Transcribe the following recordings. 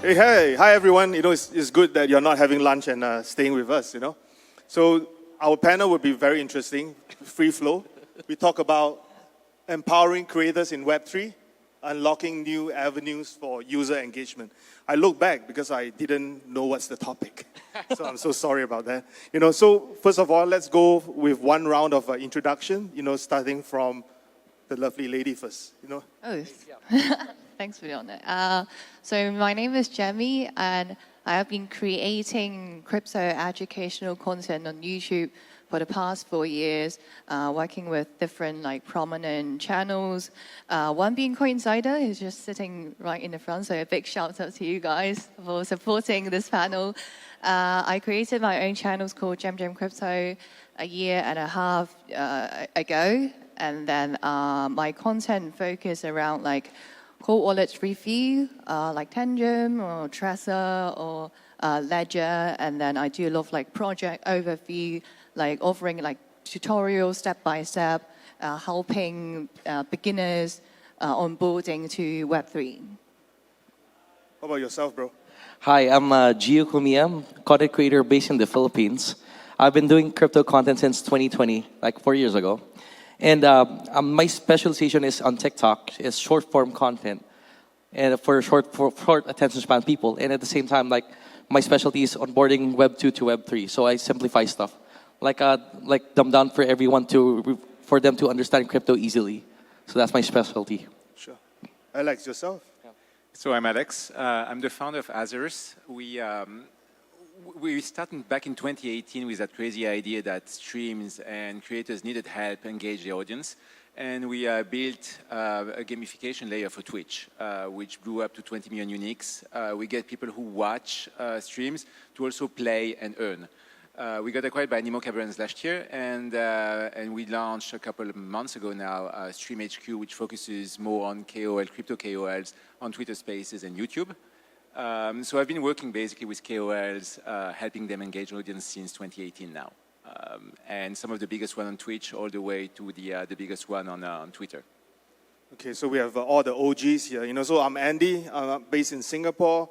Hi everyone. It's good that you're not having lunch and staying with us. So our panel will be very interesting, free flow. We talk about empowering creators in Web3, unlocking new avenues for user engagement. I look back because I didn't know what's the topic, so I'm so sorry about that. So first of all, let's go with one round of introduction. Starting from the lovely lady first. Oh. Thanks for doing that. So my name is Gemmy, and I have been creating crypto educational content on YouTube for the past 4 years, working with different prominent channels. One being Coinsider, who's just sitting right in the front. So a big shout out to you guys for supporting this panel. I created my own channels called Gem Crypto a year and a half ago, and then my content focus around cold wallet review, like Tangem or Trezor or Ledger, and then I do a lot of project overview, offering tutorials step by step, helping beginners onboarding to Web3. How about yourself, bro? Hi, I'm Giu Comia, content creator based in the Philippines. I've been doing crypto content since 2020, 4 years ago. And my specialization is on TikTok, is short form content, and for short attention span people. And at the same time, my specialty is onboarding Web 2 to Web 3. So I simplify stuff, dumb down for everyone for them to understand crypto easily. So that's my specialty. Sure. Alex, yourself? Yeah. So I'm Alex. I'm the founder of Azarus. We started back in 2018 with that crazy idea that streams and creators needed help engage the audience. And we built a gamification layer for Twitch, which grew up to 20 million uniques. We get people who watch streams to also play and earn. We got acquired by Nemo Brands last year, and we launched a couple of months ago now Stream HQ, which focuses more on KOL, crypto KOLs, on Twitter Spaces and YouTube. So I've been working basically with KOLs, helping them engage audience since 2018 now. And some of the biggest one on Twitch all the way to the biggest one on Twitter. Okay, so we have all the OGs here. So I'm Andy, I'm based in Singapore.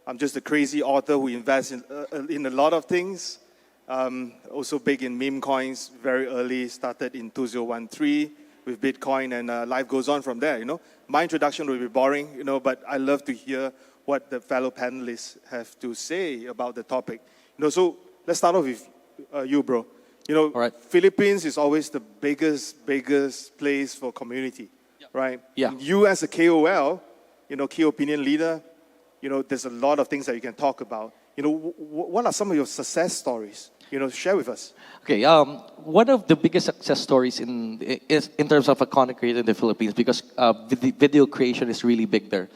I'm just a crazy author who invests in a lot of things. Also big in meme coins, very early, started in 2013 with Bitcoin, and life goes on from there. My introduction will be boring, but I love to hear what the fellow panelists have to say about the topic. So let's start off with you, bro. All right. Philippines is always the biggest place for community, right? Yeah. And you as a KOL, key opinion leader, there's a lot of things that you can talk about. What are some of your success stories? Share with us. Okay, one of the biggest success stories is in terms of a content creator in the Philippines, because video creation is really big there.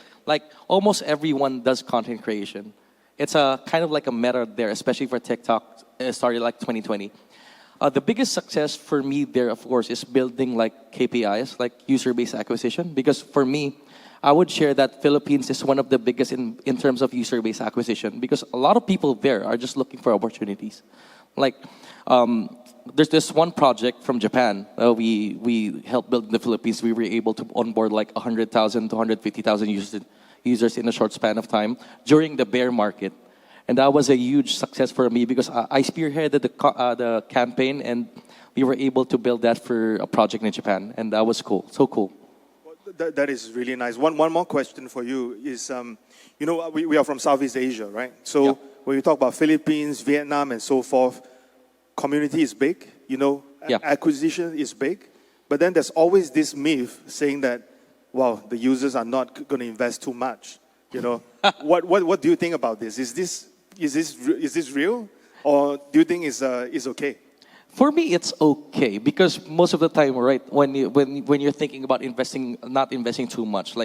Almost everyone does content creation. It's a kind of a meta there, especially for TikTok. It started 2020. The biggest success for me there, of course, is building KPIs, user-based acquisition. Because for me, I would share that Philippines is one of the biggest in terms of user-based acquisition, because a lot of people there are just looking for opportunities. There's this one project from Japan we helped build in the Philippines. We were able to onboard 100,000 to 150,000 users in a short span of time during the bear market. And that was a huge success for me, because I spearheaded the campaign, and we were able to build that for a project in Japan. And that was cool, so cool. That is really nice. One more question for you is, we are from Southeast Asia, right? So yeah. When you talk about Philippines, Vietnam, and so forth, community is big, yeah. Acquisition is big. But then there's always this myth saying that, wow, the users are not going to invest too much. What do you think about this? Is this real, or do you think it's okay? For me, it's okay, because most of the time, right, when you're thinking about not investing too much,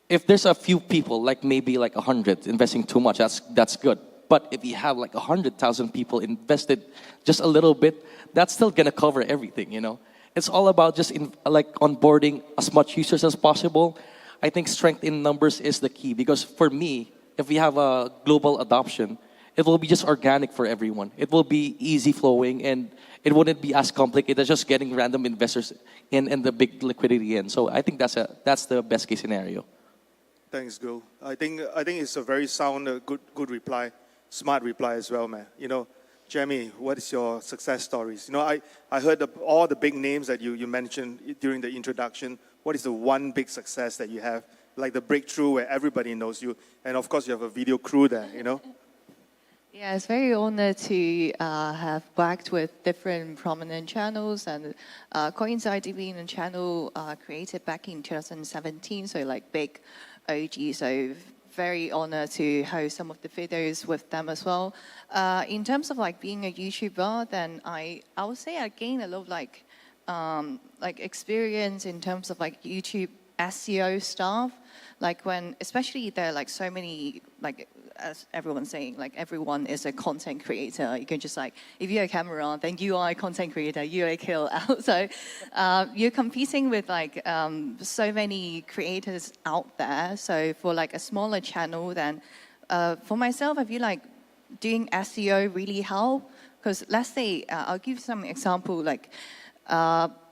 if there's a few people, maybe 100 investing too much, that's good. But if you have 100,000 people invested just a little bit, that's still gonna cover everything. It's all about just onboarding as much users as possible. I think strength in numbers is the key, because for me, if we have a global adoption, it will be just organic for everyone. It will be easy flowing, and it wouldn't be as complicated as just getting random investors in and the big liquidity in. So I think that's the best case scenario. Thanks, Giu. I think it's a very sound, good reply, smart reply as well, man. You know, Gemmy, what is your success stories? You know, I heard all the big names that you mentioned during the introduction. What is the one big success that you have? Like the breakthrough where everybody knows you, and of course you have a video crew there, you know? Yeah, it's very honored to have worked with different prominent channels, and coincided being a channel created back in 2017, so like big OG, so very honored to host some of the videos with them as well. In terms of like being a YouTuber, then I would say I gained a lot of like experience in terms of like YouTube SEO stuff. Like when, especially there are like so many, like as everyone's saying, like everyone is a content creator. You can just like, if you're a camera, then you are a content creator, you're a kill out. So you're competing with like so many creators out there. So for like a smaller channel, then for myself, I feel like doing SEO really help. Because let's say, I'll give some example, like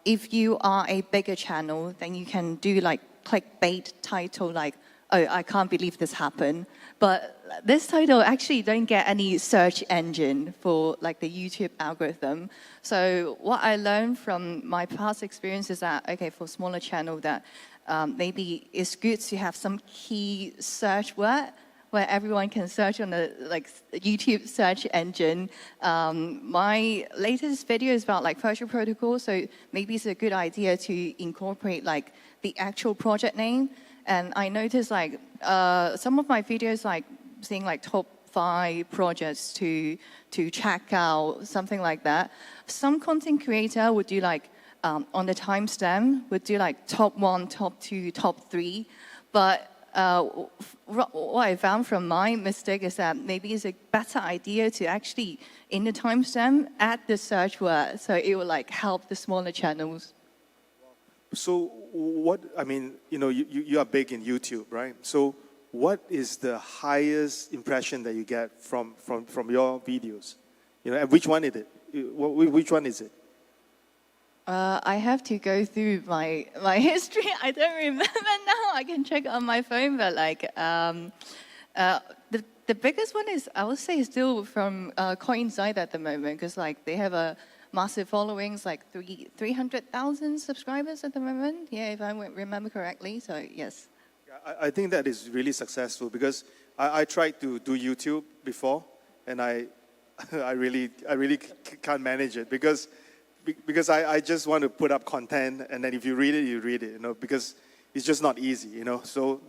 if you are a bigger channel, then you can do like clickbait title like, oh, I can't believe this happened. But this title actually don't get any search engine for like the YouTube algorithm. So what I learned from my past experience is that, okay, for smaller channel that maybe it's good to have some key search word where everyone can search on the like YouTube search engine. My latest video is about like virtual protocol, so maybe it's a good idea to incorporate like the actual project name. And I noticed like some of my videos like seeing like top 5 projects to check out, something like that. Some content creator would do like on the timestamp would do like top 1, top 2, top 3, but what I found from my mistake is that maybe it's a better idea to actually, in the timestamp, add the search word, so it will like help the smaller channels. So what, I mean, you know, you are big in YouTube, right? So what is the highest impression that you get from your videos? You know, and which one is it? Which one is it? I have to go through my history. I don't remember now. I can check on my phone, but like the biggest one is, I would say, still from Coincide at the moment, because like they have a massive followings, like 300,000 subscribers at the moment. Yeah, if I remember correctly. So yes. I think that is really successful, because I tried to do YouTube before, and I really can't manage it, because I just want to put up content, and then if you read it, you know, because it's just not easy, you know. So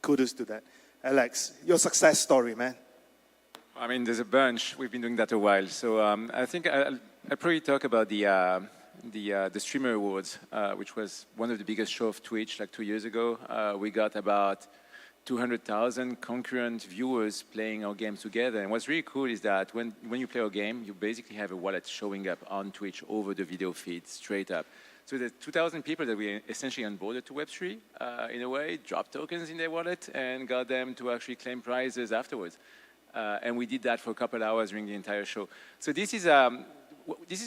kudos to that. Alex, your success story, man. I mean, there's a bunch. We've been doing that a while. So I think I'll probably talk about the Streamer Awards, which was one of the biggest shows of Twitch like 2 years ago. We got about 200,000 concurrent viewers playing our games together. And what's really cool is that when you play a game, you basically have a wallet showing up on Twitch over the video feed straight up. So the 2,000 people that we essentially onboarded to Web3, in a way, dropped tokens in their wallet and got them to actually claim prizes afterwards. And we did that for a couple hours during the entire show. So this is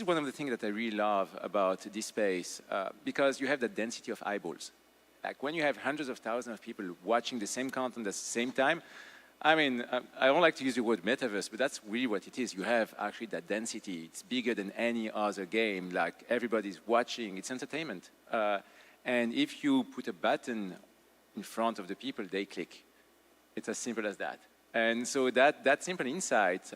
one of the things that I really love about this space, because you have the density of eyeballs. Like when you have hundreds of thousands of people watching the same content at the same time, I mean, I don't like to use the word metaverse, but that's really what it is. You have actually that density. It's bigger than any other game. Like everybody's watching. It's entertainment. And if you put a button in front of the people, they click. It's as simple as that. And so that simple insight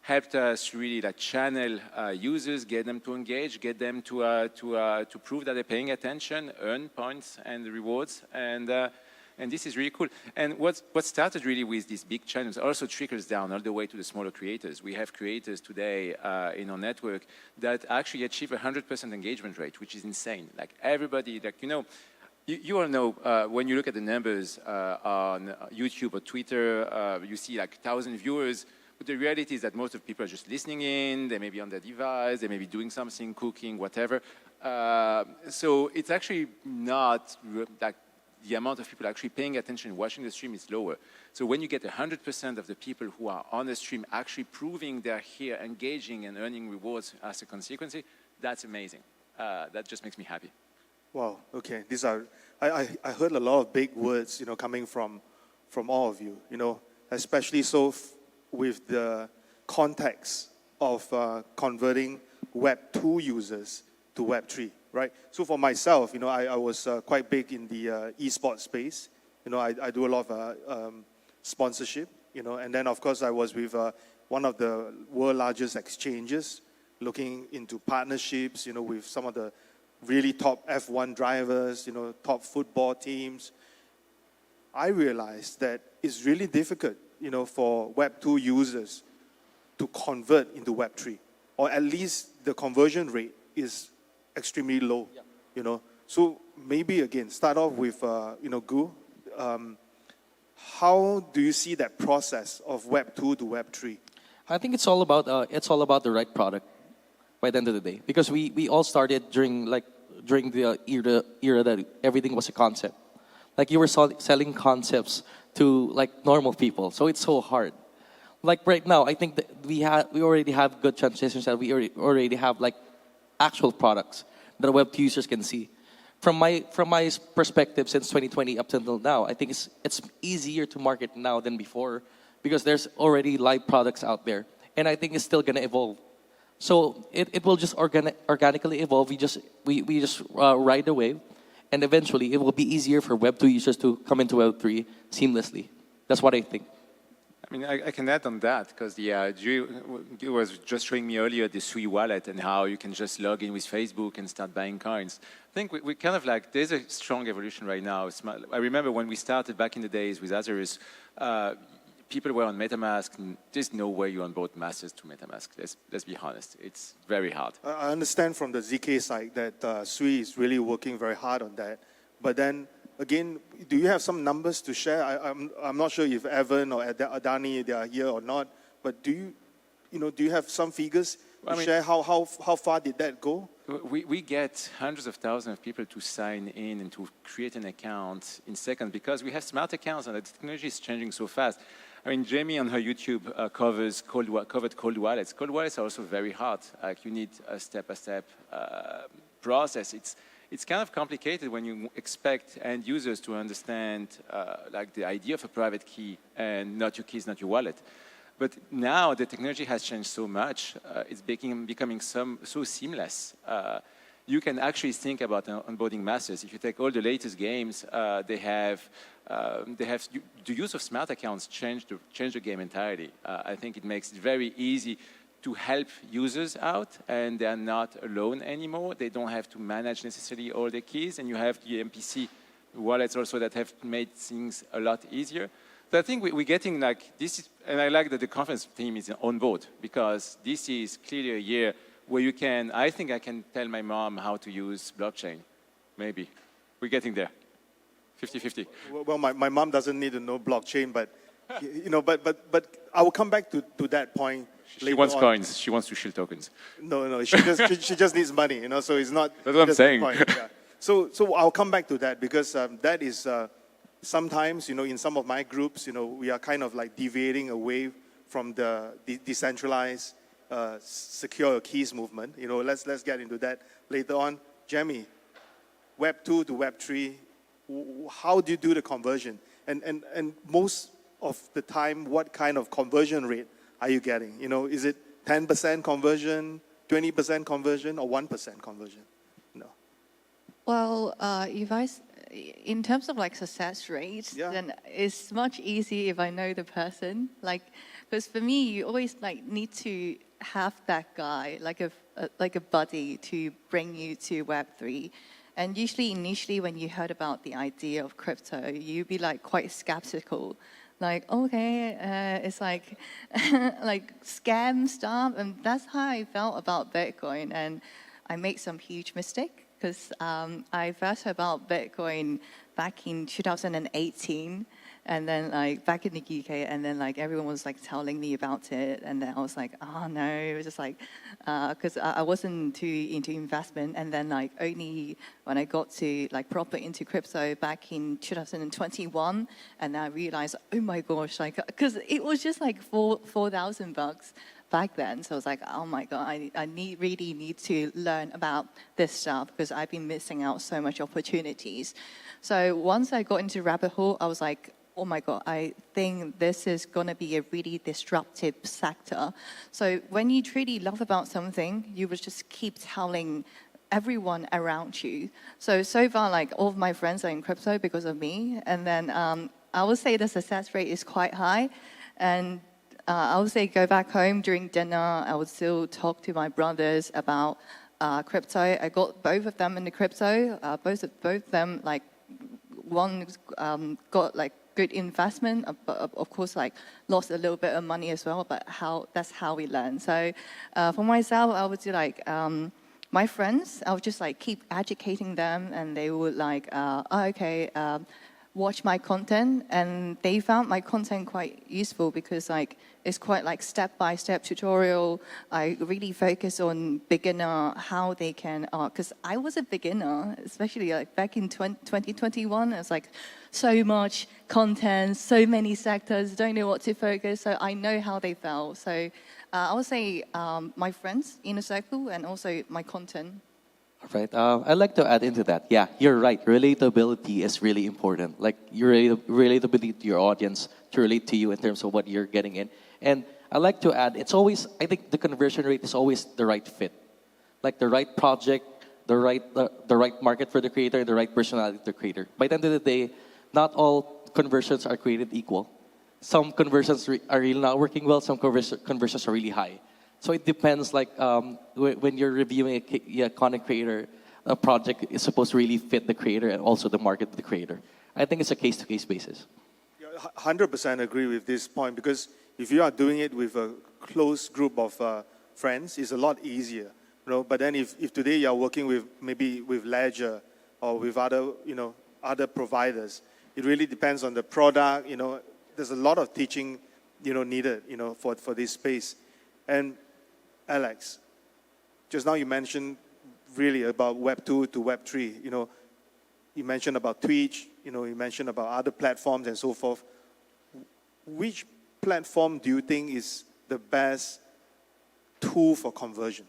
helped us really like channel users, get them to engage, get them to prove that they're paying attention, earn points and rewards, and this is really cool. And what started really with these big channels also trickles down all the way to the smaller creators. We have creators today in our network that actually achieve 100% engagement rate, which is insane. Like everybody, like you all know when you look at the numbers on YouTube or Twitter, you see like 1,000 viewers. But the reality is that most of the people are just listening in, they may be on their device, they may be doing something, cooking, whatever. So it's actually not like the amount of people actually paying attention, watching the stream is lower. So when you get 100% of the people who are on the stream actually proving they're here, engaging and earning rewards as a consequence, that's amazing. That just makes me happy. Wow, okay. These are I heard a lot of big words, coming from all of you, especially so with the context of converting Web 2 users to Web 3, right? So for myself, I was quite big in the esports space. I do a lot of sponsorship, and then of course I was with one of the world largest exchanges, looking into partnerships, with some of the really top F1 drivers, top football teams. I realized that it's really difficult, for Web 2 users to convert into Web 3, or at least the conversion rate is extremely low, So maybe again, start off with, Giu. How do you see that process of Web 2 to Web 3? I think it's all about the right product by the end of the day, because we all started during the era that everything was a concept. Like you were selling concepts to like normal people, so it's so hard. Like right now, I think that we already have good transitions, that we already have like actual products that Web 2 users can see. From my perspective, since 2020 up until now, I think it's easier to market now than before, because there's already live products out there, and I think it's still gonna evolve. So it will just organically evolve. We just ride the wave, and eventually it will be easier for Web 2 users to come into Web 3 seamlessly. That's what I think. I mean, I can add on that, because Giu was just showing me earlier the Sui wallet and how you can just log in with Facebook and start buying coins. I think we kind of like, there's a strong evolution right now. I remember when we started back in the days with Azarus, people were on MetaMask, and there's no way you onboard masses to MetaMask. Let's be honest, it's very hard. I understand from the ZK side that Sui is really working very hard on that. But then, again, do you have some numbers to share? I'm not sure if Evan or Adani, they are here or not, but do you have some figures to share? How far did that go? We get hundreds of thousands of people to sign in and to create an account in seconds, because we have smart accounts and the technology is changing so fast. I mean, Gemmy on her YouTube covered cold wallets. Cold wallets are also very hard. Like you need a step-by-step process. It's kind of complicated when you expect end users to understand like the idea of a private key and not your keys, not your wallet. But now the technology has changed so much, it's becoming so seamless. You can actually think about onboarding masses. If you take all the latest games, they have the use of smart accounts change the game entirely. I think it makes it very easy to help users out, and they are not alone anymore. They don't have to manage necessarily all the keys, and you have the MPC wallets also that have made things a lot easier. So I think we're getting like this, and I like that the conference team is on board, because this is clearly a year where you can, I think I can tell my mom how to use blockchain. Maybe. We're getting there. 50-50. Well, my mom doesn't need to know blockchain, but, but I will come back to that point. She wants coins. She wants to shield tokens. No. She just needs money, so it's not. That's what I'm saying. Yeah. So I'll come back to that, because that is sometimes, in some of my groups, we are kind of like deviating away from the decentralized secure keys movement. Let's get into that later on. Gemmy, Web 2 to Web 3, how do you do the conversion? And most of the time, what kind of conversion rate are you getting? Is it 10% conversion, 20% conversion, or 1% conversion? No. Well, in terms of like success rates, then it's much easier if I know the person. Like, because for me, you always like need to have that guy, like a buddy, to bring you to Web3. And usually, initially, when you heard about the idea of crypto, you'd be like quite skeptical. Like, okay, it's like like scam stuff, and that's how I felt about Bitcoin. And I made some huge mistake, because I first heard about Bitcoin back in 2018, and then like back in the UK, and then like everyone was like telling me about it, and then I was like, oh no, it was just like, because I wasn't too into investment, and then like only when I got to like proper into crypto back in 2021, and I realized, oh my gosh, like, because it was just like $4,000 back then. So I was like, oh my God, I really need to learn about this stuff because I've been missing out so much opportunities. So once I got into rabbit hole, I was like, oh my God, I think this is going to be a really disruptive sector. So when you truly love about something, you will just keep telling everyone around you. So far, like all of my friends are in crypto because of me. And then I would say the success rate is quite high. And I would say go back home during dinner, I would still talk to my brothers about crypto. I got both of them in the crypto. Both of them, like one got like good investment, but of course, like lost a little bit of money as well. But that's how we learn. So for myself, I would do like my friends. I would just like keep educating them, and they would like, watch my content, and they found my content quite useful because like it's quite like step-by-step tutorial. I really focus on beginner, how they can, because I was a beginner, especially like back in 2021. It was like so much content, so many sectors, don't know what to focus. So I know how they felt. So I would say my friends, inner circle, and also my content. Right. I'd like to add into that. Yeah, you're right. Relatability is really important. Like your relatability to your audience to relate to you in terms of what you're getting in. And I like to add, it's always, I think the conversion rate is always the right fit. Like the right project, the right market for the creator, the right personality of the creator. By the end of the day, not all conversions are created equal. Some conversions are really not working well. Some conversions are really high. So it depends, like when you're reviewing a content creator, a project is supposed to really fit the creator and also the market of the creator. I think it's a case-to-case basis. Yeah, 100% agree with this point, because if you are doing it with a close group of friends, it's a lot easier. You know? But then if today you are working with maybe with Ledger or with other providers, it really depends on the product. You know, there's a lot of teaching needed for this space. And Alex, just now you mentioned really about Web 2 to Web 3. You mentioned about Twitch, you mentioned about other platforms and so forth. Which platform do you think is the best tool for conversion?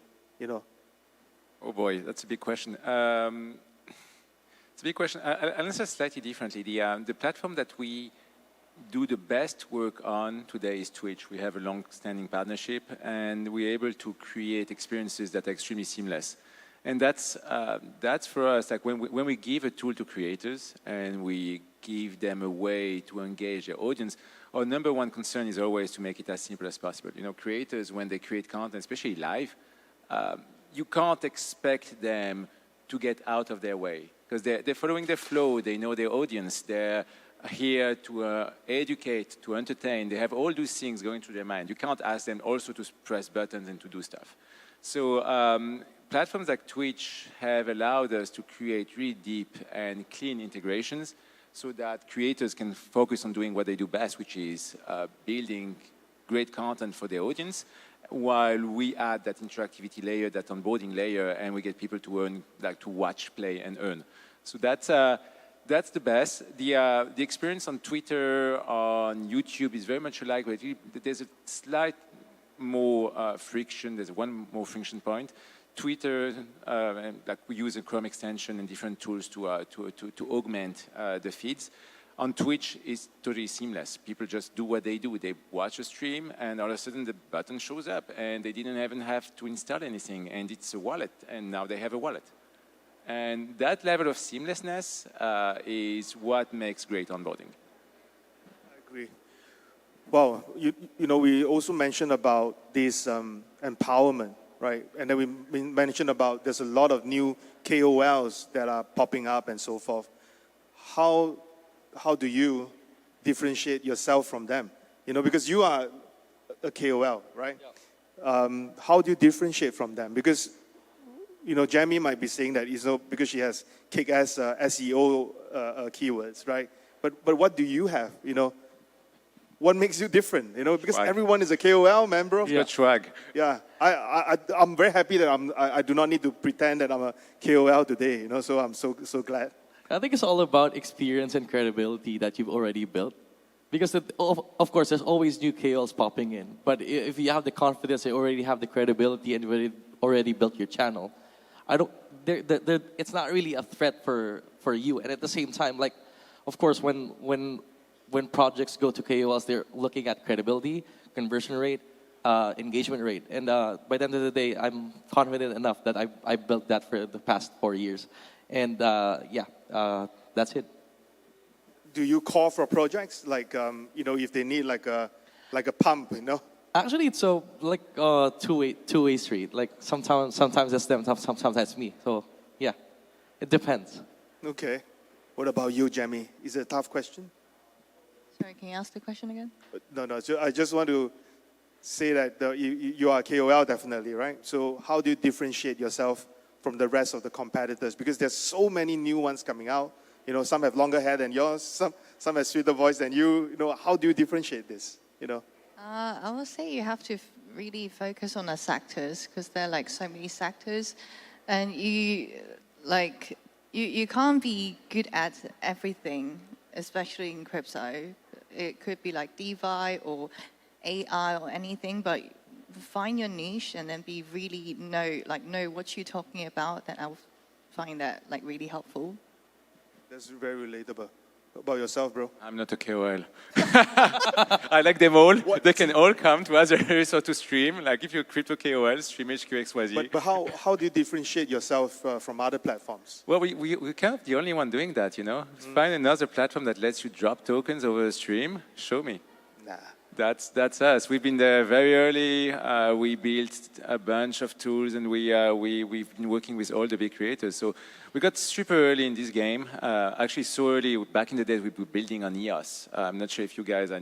Oh boy, that's a big question. It's a big question. I'll answer slightly differently. The platform that we do the best work on today is Twitch. We have a long-standing partnership, and we're able to create experiences that are extremely seamless. And that's for us, like when we give a tool to creators and we give them a way to engage their audience, our number one concern is always to make it as simple as possible. Creators, when they create content, especially live, you can't expect them to get out of their way, because they're following their flow, they know their audience, they're here to educate, to entertain. They have all those things going through their mind. You can't ask them also to press buttons and to do stuff. So platforms like Twitch have allowed us to create really deep and clean integrations so that creators can focus on doing what they do best, which is building great content for their audience, while we add that interactivity layer, that onboarding layer, and we get people to earn, like to watch, play, and earn. So that's the best. The experience on Twitter, on YouTube is very much alike. But there's a slight more friction. There's one more friction point. Twitter, like we use a Chrome extension and different tools to augment the feeds. On Twitch, it's totally seamless. People just do what they do. They watch a stream, and all of a sudden the button shows up, and they didn't even have to install anything, and it's a wallet, and now they have a wallet. And that level of seamlessness is what makes great onboarding. I agree. Well, we also mentioned about this empowerment, right? And then we mentioned about there's a lot of new KOLs that are popping up and so forth. How do you differentiate yourself from them? Because you are a KOL, right? Yeah. How do you differentiate from them? Because Gemmy might be saying that because she has kick-ass SEO keywords, right? But what do you have? What makes you different? Because swag. Everyone is a KOL, man, bro. Yeah, swag. Yeah, I'm very happy that I do not need to pretend that I'm a KOL today. So I'm so glad. I think it's all about experience and credibility that you've already built. Because of course, there's always new KOLs popping in. But if you have the confidence, you already have the credibility, and you already built your channel, it's not really a threat for you. And at the same time, like, of course, when projects go to KOLs, they're looking at credibility, conversion rate, engagement rate. And by the end of the day, I'm confident enough that I built that for the past 4 years. And that's it. Do you call for projects like if they need like a pump, Actually, it's like two-way street. Like sometimes it's them, sometimes it's me. So yeah, it depends. Okay. What about you, Gemmy? Is it a tough question? Sorry, can you ask the question again? No. So I just want to say that you are a KOL definitely, right? So how do you differentiate yourself from the rest of the competitors? Because there's so many new ones coming out. Some have longer hair than yours. Some have sweeter voice than you. How do you differentiate this? I would say you have to really focus on the sectors, because there are like so many sectors, and you can't be good at everything, especially in crypto. It could be like DeFi or AI or anything, but find your niche and then know what you're talking about. Then I'll find that like really helpful. That's very relatable. What about yourself, bro? I'm not a KOL. I like them all. What? They can all come to Azarus or to stream. Like if you're crypto KOL, stream HQXYZ. But how do you differentiate yourself from other platforms? Well, we're kind of the only one doing that, Find another platform that lets you drop tokens over a stream. Show me. Nah. That's us. We've been there very early. We built a bunch of tools, and we've been working with all the big creators. So we got super early in this game. Actually, so early, back in the day, we were building on EOS. I'm not sure if you guys are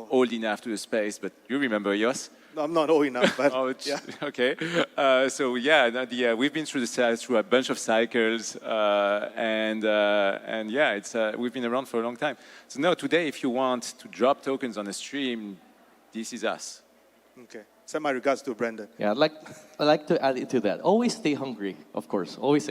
old enough to the space, but you remember EOS? No, I'm not old enough, but yeah. Okay. We've been through a bunch of cycles, we've been around for a long time. So now today, if you want to drop tokens on a stream, this is us. Okay. Send my regards to Brandon. Yeah, I like to add into that. Always stay hungry, of course. Always,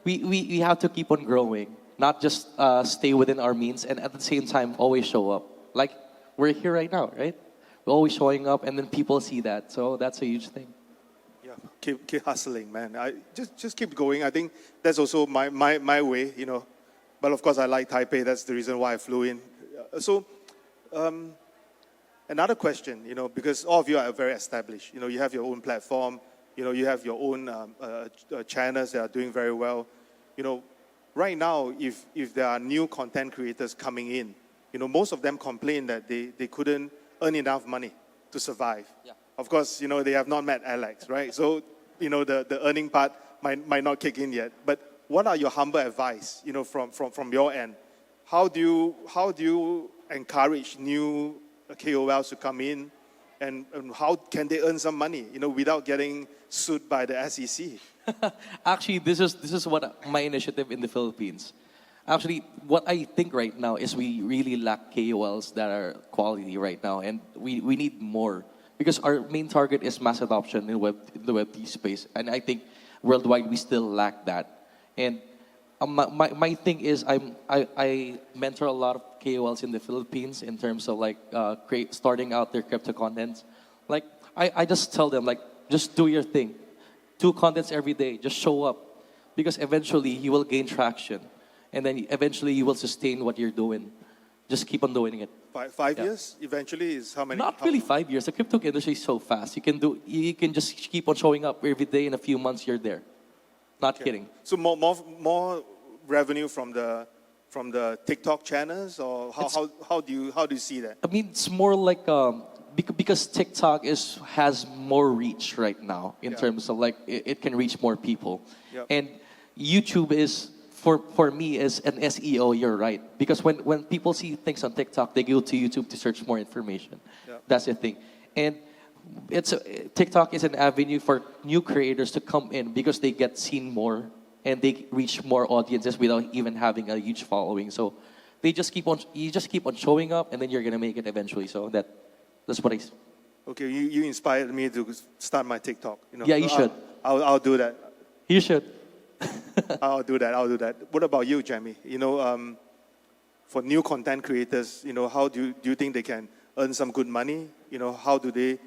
we have to keep on growing, not just stay within our means, and at the same time always show up. Like we're here right now, right? We're always showing up, and then people see that. So that's a huge thing. Yeah, keep hustling, man. I just keep going. I think that's also my way, But of course, I like Taipei. That's the reason why I flew in. Another question, because all of you are very established. You have your own platform. You have your own channels that are doing very well. Right now, if there are new content creators coming in, most of them complain that they couldn't earn enough money to survive. Yeah. Of course, they have not met Alex, right? So, the earning part might not kick in yet. But what are your humble advice, from your end? How do you encourage new KOLs to come in, and how can they earn some money, without getting sued by the SEC? Actually, this is what my initiative in the Philippines. Actually, what I think right now is we really lack KOLs that are quality right now, and we need more, because our main target is mass adoption in the Web3 space, and I think worldwide we still lack that. And my thing is I mentor a lot of KOLs in the Philippines in terms of starting out their crypto content. Like I just tell them just do your thing, do contents every day, just show up, because eventually you will gain traction. And then eventually you will sustain what you're doing. Just keep on doing it. Five years eventually is how many? Not really 5 years. The crypto industry is so fast. You can just keep on showing up every day. In a few months, you're there. Not kidding. So more revenue from the TikTok channels, or how do you see that? I mean, it's more like because TikTok has more reach right now in terms of it can reach more people, and YouTube is. For me, as an SEO, you're right. Because when people see things on TikTok, they go to YouTube to search more information. Yeah. That's the thing. And TikTok is an avenue for new creators to come in, because they get seen more and they reach more audiences without even having a huge following. So you just keep on showing up, and then you're gonna make it eventually. So that's what I. Okay, you inspired me to start my TikTok. Yeah, you should. I'll do that. You should. I'll do that. What about you, Gemmy? for new content creators, how do you think they can earn some good money? How do they,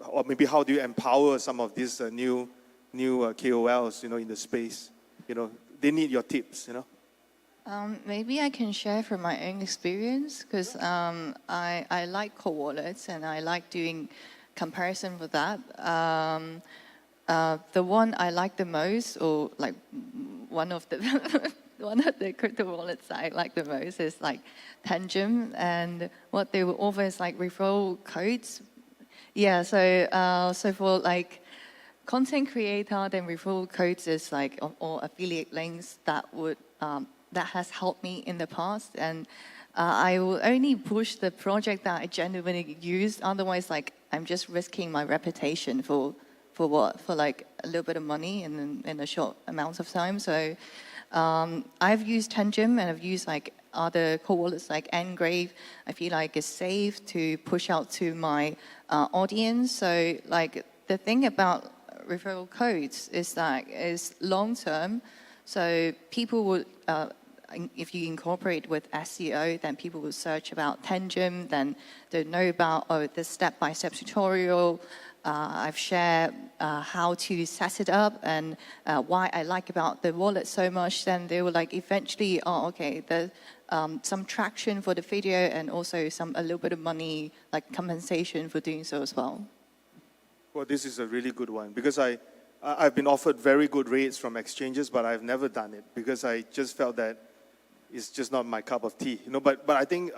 or maybe how do you empower some of these new KOLs, in the space? They need your tips, Maybe I can share from my own experience because I like core wallets and I like doing comparison with that. The one I like the most, or like one of the one of the crypto wallets I like the most is like Tangem, and what they will offer is like referral codes. Yeah, so for like content creator, then referral codes is like or affiliate links that would that has helped me in the past, and I will only push the project that I genuinely use. Otherwise, like I'm just risking my reputation for what? For like a little bit of money in a short amount of time. So I've used Tangem and I've used like other core wallets like Ngrave. I feel like it's safe to push out to my audience. So like the thing about referral codes is that it's long term. So people would, if you incorporate with SEO, then people will search about Tangem, then they know about the step-by-step tutorial. I've shared how to set it up and why I like about the wallet so much. Then they will like eventually, okay, there's some traction for the video and also a little bit of money, like compensation for doing so as well. Well, this is a really good one because I've been offered very good rates from exchanges, but I've never done it because I just felt that it's just not my cup of tea, But I think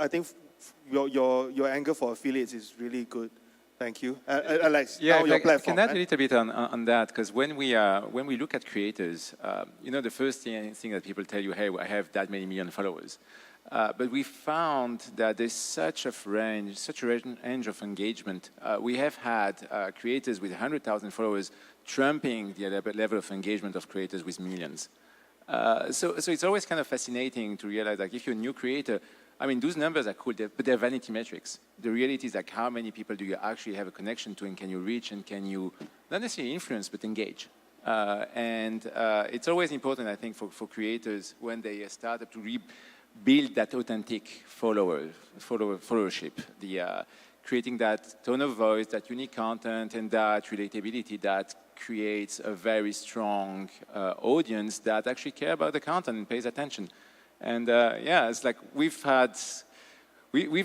your angle for affiliates is really good. Thank you, Alex. Yeah, your I platform. can add a little bit on that because when we look at creators, the first thing that people tell you, hey, I have that many million followers. But we found that there's such a range of engagement. We have had creators with 100,000 followers trumping the level of engagement of creators with millions. So it's always kind of fascinating to realize, like, if you're a new creator, I mean, those numbers are cool, but they're vanity metrics. The reality is, like, how many people do you actually have a connection to, and can you reach, and can you not necessarily influence, but engage? It's always important, I think, for creators when they start up to rebuild that authentic followership, creating that tone of voice, that unique content, and that relatability that creates a very strong audience that actually care about the content and pays attention. And it's like we've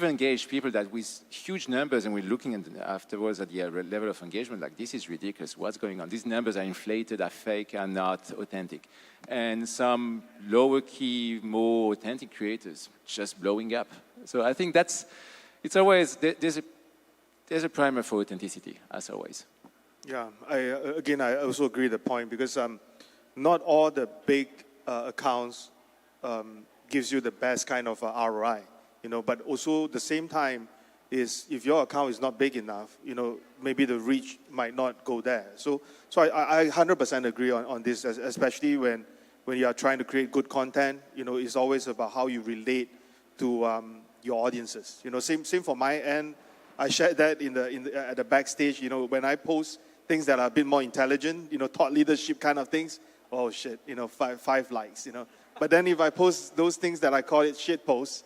engaged people that with huge numbers, and we're looking at afterwards at the level of engagement, like, this is ridiculous, what's going on? These numbers are inflated, are fake, are not authentic. And some lower key, more authentic creators just blowing up. So I think it's always, there's a primer for authenticity, as always. Yeah, I also agree with the point because not all the big accounts gives you the best kind of ROI, but also the same time is if your account is not big enough, maybe the reach might not go there. So I 100% agree on this, especially when you are trying to create good content, it's always about how you relate to your audiences. Same for my end. I shared that at the backstage, when I post things that are a bit more intelligent, thought leadership kind of things, oh shit, five likes, But then if I post those things that I call it shit posts,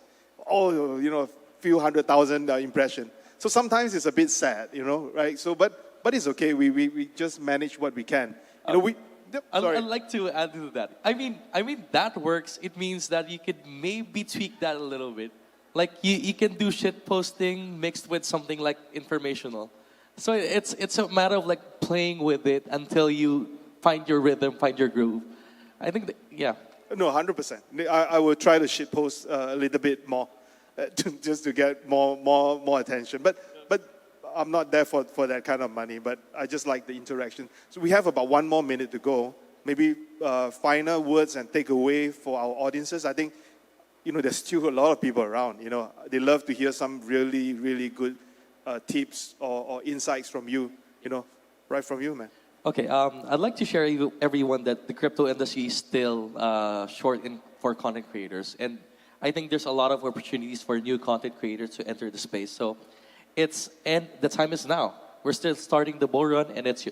a few 100,000 impression. So sometimes it's a bit sad, right? So, but it's okay. We just manage what we can. I'd like to add to that. I mean that works. It means that you could maybe tweak that a little bit. Like you can do shit posting mixed with something like informational. So it's a matter of like playing with it until you find your rhythm, find your groove. I think yeah. No, 100%. I will try to shit post a little bit more, just to get more attention. But I'm not there for that kind of money. But I just like the interaction. So we have about 1 more minute to go. Maybe final words and takeaway for our audiences. I think there's still a lot of people around. They love to hear some really, really good tips or insights from you. Right from you, man. Okay, I'd like to share with everyone that the crypto industry is still short for content creators, and I think there's a lot of opportunities for new content creators to enter the space. So, the time is now. We're still starting the bull run, and it's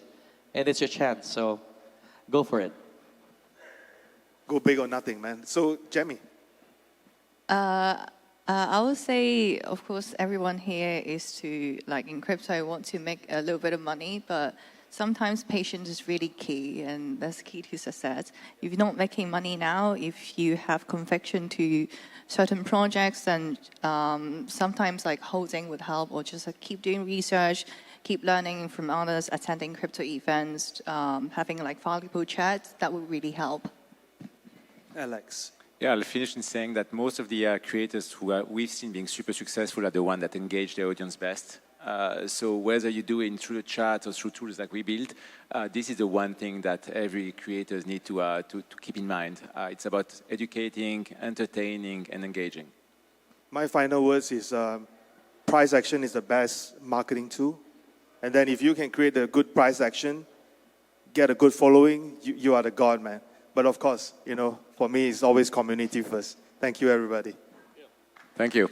your chance. So, go for it. Go big or nothing, man. So, Gemmy. I would say, of course, everyone here is to, like in crypto, want to make a little bit of money, but sometimes patience is really key, and that's key to success. If you're not making money now, if you have conviction to certain projects, then sometimes like holding would help, or just like, keep doing research, keep learning from others, attending crypto events, having like valuable chats, that would really help. Alex. Yeah, I'll finish in saying that most of the creators who we've seen being super successful are the ones that engage their audience best. So whether you do it through the chat or through tools that we build, this is the one thing that every creators need to keep in mind. It's about educating, entertaining, and engaging. My final words is price action is the best marketing tool. And then if you can create a good price action, get a good following, you are the god, man. But of course, for me, it's always community first. Thank you, everybody. Thank you.